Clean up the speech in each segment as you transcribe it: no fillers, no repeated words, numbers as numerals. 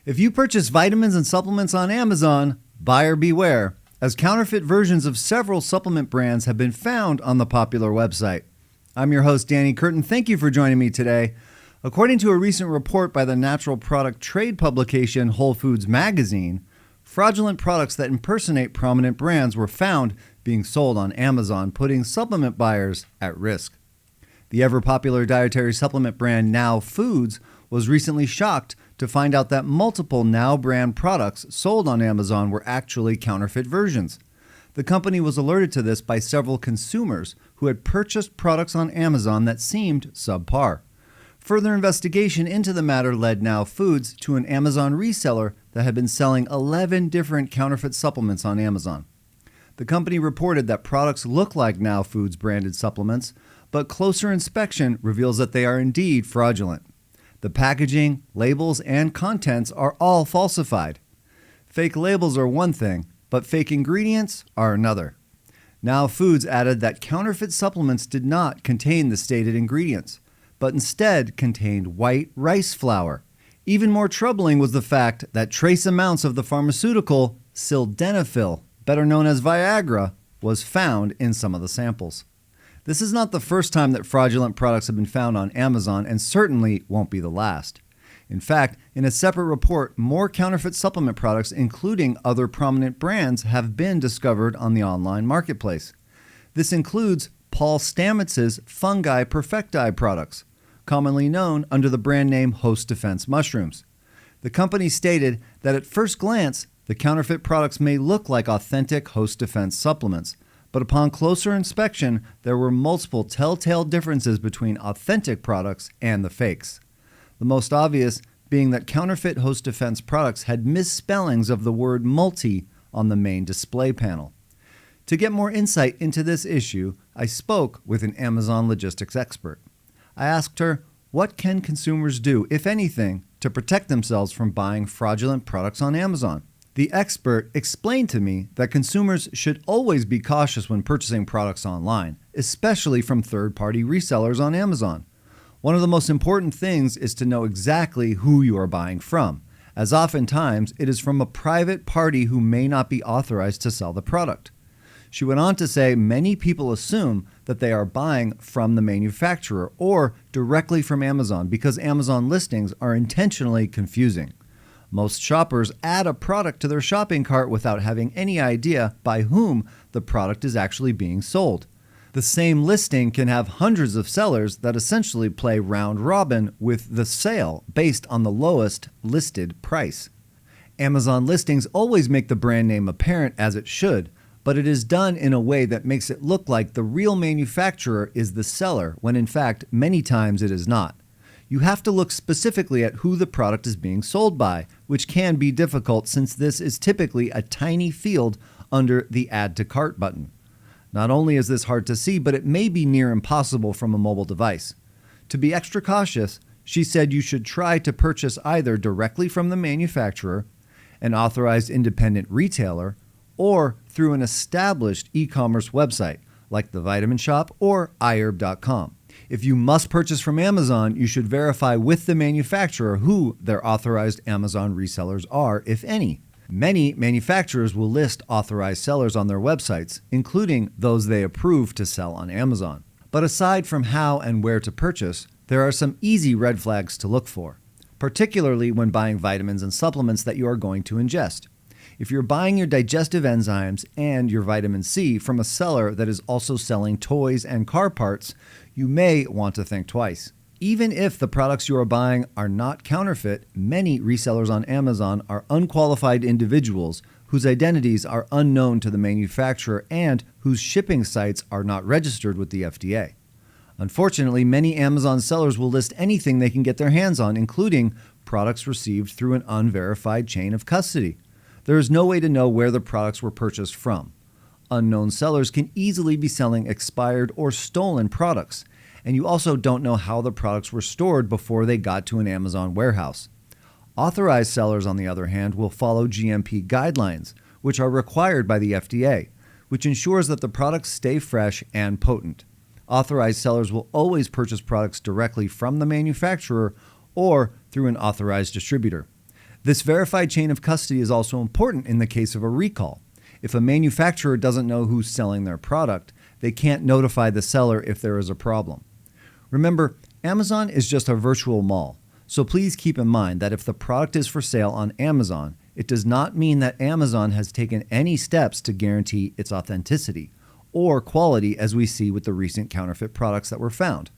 If you purchase vitamins and supplements on Amazon, buyer beware, as counterfeit versions of several supplement brands have been found on the popular website. I'm your host, Danny Curtin. Thank you for joining me today. According to a recent report by the natural product trade publication Whole Foods Magazine, fraudulent products that impersonate prominent brands were found being sold on Amazon, putting supplement buyers at risk. The ever-popular dietary supplement brand Now Foods was recently shocked to find out that multiple Now brand products sold on Amazon were actually counterfeit versions. The company was alerted to this by several consumers who had purchased products on Amazon that seemed subpar. Further investigation into the matter led Now Foods to an Amazon reseller that had been selling 11 different counterfeit supplements on Amazon. The company reported that products look like Now Foods branded supplements, but closer inspection reveals that they are indeed fraudulent. The packaging, labels, and contents are all falsified. Fake labels are one thing, but fake ingredients are another. Now Foods added that counterfeit supplements did not contain the stated ingredients, but instead contained white rice flour. Even more troubling was the fact that trace amounts of the pharmaceutical sildenafil, better known as Viagra, was found in some of the samples. This is not the first time that fraudulent products have been found on Amazon, and certainly won't be the last. In fact, in a separate report, more counterfeit supplement products, including other prominent brands, have been discovered on the online marketplace. This includes Paul Stamets's Fungi Perfecti products, commonly known under the brand name Host Defense Mushrooms. The company stated that at first glance, the counterfeit products may look like authentic Host Defense supplements, but upon closer inspection, there were multiple telltale differences between authentic products and the fakes. The most obvious being that counterfeit Host Defense products had misspellings of the word multi on the main display panel. To get more insight into this issue, I spoke with an Amazon logistics expert. I asked her, what can consumers do, if anything, to protect themselves from buying fraudulent products on Amazon? The expert explained to me that consumers should always be cautious when purchasing products online, especially from third-party resellers on Amazon. One of the most important things is to know exactly who you are buying from, as oftentimes it is from a private party who may not be authorized to sell the product. She went on to say many people assume that they are buying from the manufacturer or directly from Amazon because Amazon listings are intentionally confusing. Most shoppers add a product to their shopping cart without having any idea by whom the product is actually being sold. The same listing can have hundreds of sellers that essentially play round robin with the sale based on the lowest listed price. Amazon listings always make the brand name apparent, as it should, but it is done in a way that makes it look like the real manufacturer is the seller, when in fact many times it is not. You have to look specifically at who the product is being sold by, which can be difficult since this is typically a tiny field under the Add to Cart button. Not only is this hard to see, but it may be near impossible from a mobile device. To be extra cautious, she said you should try to purchase either directly from the manufacturer, an authorized independent retailer, or through an established e-commerce website like The Vitamin Shoppe or iHerb.com. If you must purchase from Amazon, you should verify with the manufacturer who their authorized Amazon resellers are, if any. Many manufacturers will list authorized sellers on their websites, including those they approve to sell on Amazon. But aside from how and where to purchase, there are some easy red flags to look for, particularly when buying vitamins and supplements that you are going to ingest. If you're buying your digestive enzymes and your vitamin C from a seller that is also selling toys and car parts, you may want to think twice. Even if the products you are buying are not counterfeit, many resellers on Amazon are unqualified individuals whose identities are unknown to the manufacturer and whose shipping sites are not registered with the FDA. Unfortunately, many Amazon sellers will list anything they can get their hands on, including products received through an unverified chain of custody. There is no way to know where the products were purchased from. Unknown sellers can easily be selling expired or stolen products, and you also don't know how the products were stored before they got to an Amazon warehouse. Authorized sellers, on the other hand, will follow GMP guidelines, which are required by the FDA, which ensures that the products stay fresh and potent. Authorized sellers will always purchase products directly from the manufacturer or through an authorized distributor. This verified chain of custody is also important in the case of a recall. If a manufacturer doesn't know who's selling their product, they can't notify the seller if there is a problem. Remember, Amazon is just a virtual mall, so please keep in mind that if the product is for sale on Amazon, it does not mean that Amazon has taken any steps to guarantee its authenticity or quality, as we see with the recent counterfeit products that were found.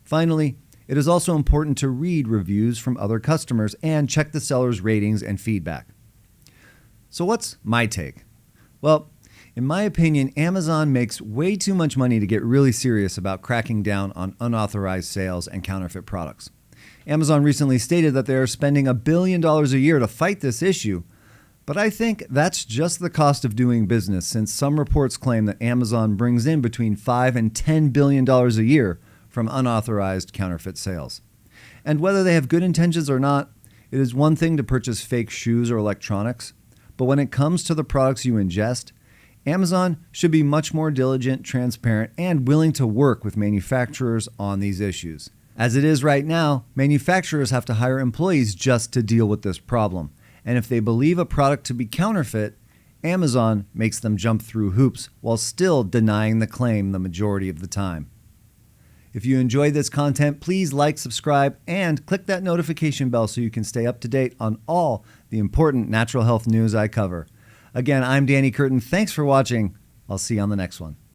Finally, it is also important to read reviews from other customers and check the seller's ratings and feedback. So what's my take? Well, in my opinion, Amazon makes way too much money to get really serious about cracking down on unauthorized sales and counterfeit products. Amazon recently stated that they are spending $1 billion a year to fight this issue, but I think that's just the cost of doing business, since some reports claim that Amazon brings in between $5 and $10 billion a year from unauthorized counterfeit sales. And whether they have good intentions or not, it is one thing to purchase fake shoes or electronics, but when it comes to the products you ingest, Amazon should be much more diligent, transparent, and willing to work with manufacturers on these issues. As it is right now, manufacturers have to hire employees just to deal with this problem. And if they believe a product to be counterfeit, Amazon makes them jump through hoops while still denying the claim the majority of the time. If you enjoyed this content, please like, subscribe, and click that notification bell so you can stay up to date on all the important natural health news I cover. Again, I'm Danny Curtin. Thanks for watching. I'll see you on the next one.